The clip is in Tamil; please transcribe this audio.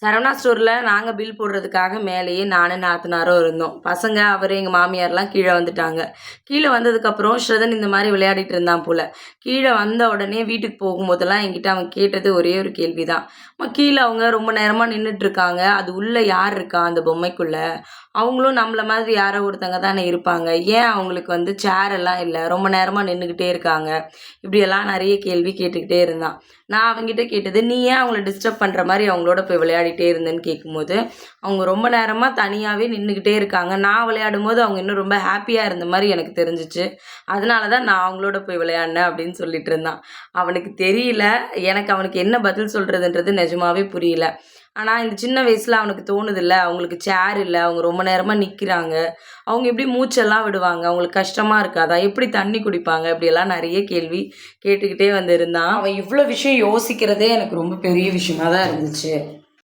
சரவணா ஸ்டோரில் நாங்கள் பில் போடுறதுக்காக மேலேயே நானும் நாத்தனாரும் இருந்தோம். பசங்க அவர் எங்கள் மாமியார்லாம் கீழே வந்துட்டாங்க. கீழே வந்ததுக்கப்புறம் ஸ்ரதன் இந்த மாதிரி விளையாடிட்டு இருந்தான் போல். கீழே வந்த உடனே வீட்டுக்கு போகும்போதெல்லாம் என்கிட்ட அவன் கேட்டது ஒரே ஒரு கேள்வி தான். கீழே அவங்க ரொம்ப நேரமாக நின்றுட்டுருக்காங்க, அது உள்ளே யார் இருக்கா அந்த பொம்மைக்குள்ளே? அவங்களும் நம்மளை மாதிரி யாரோ ஒருத்தங்க தானே இருப்பாங்க, ஏன் அவங்களுக்கு வந்து சேர் எல்லாம் இல்லை, ரொம்ப நேரமாக நின்றுக்கிட்டே இருக்காங்க? இப்படியெல்லாம் நிறைய கேள்வி கேட்டுக்கிட்டே இருந்தான். நான் அவங்ககிட்ட கேட்டது, நீ ஏன் அவங்கள டிஸ்டர்ப் பண்ணுற மாதிரி அவங்களோட போய் விளையாடிட்டே இருந்தேன்னு கேட்கும்போது, அவங்க ரொம்ப நேரமாக தனியாகவே நின்றுக்கிட்டே இருக்காங்க, நான் விளையாடும் போது அவங்க இன்னும் ரொம்ப ஹாப்பியாக இருந்த மாதிரி எனக்கு தெரிஞ்சிச்சு, அதனால தான் நான் அவங்களோட போய் விளையாடினேன் அப்படின்னு சொல்லிட்டு இருந்தான். அவனுக்கு தெரியல, எனக்கு அவனுக்கு என்ன பதில் சொல்கிறதுன்றது நிஜமாவே புரியல. ஆனால் இந்த சின்ன வயசில் அவனுக்கு தோணுதில்ல, அவங்களுக்கு சேர் இல்லை, அவங்க ரொம்ப நேரமாக நிற்கிறாங்க, அவங்க எப்படி மூச்செல்லாம் விடுவாங்க, அவங்களுக்கு கஷ்டமாக இருக்காதா, எப்படி தண்ணி குடிப்பாங்க, இப்படியெல்லாம் நிறைய கேள்வி கேட்டுக்கிட்டே வந்து இருந்தான். அவன் இவ்வளோ விஷயம் யோசிக்கிறதே எனக்கு ரொம்ப பெரிய விஷயமா தான் இருந்துச்சு.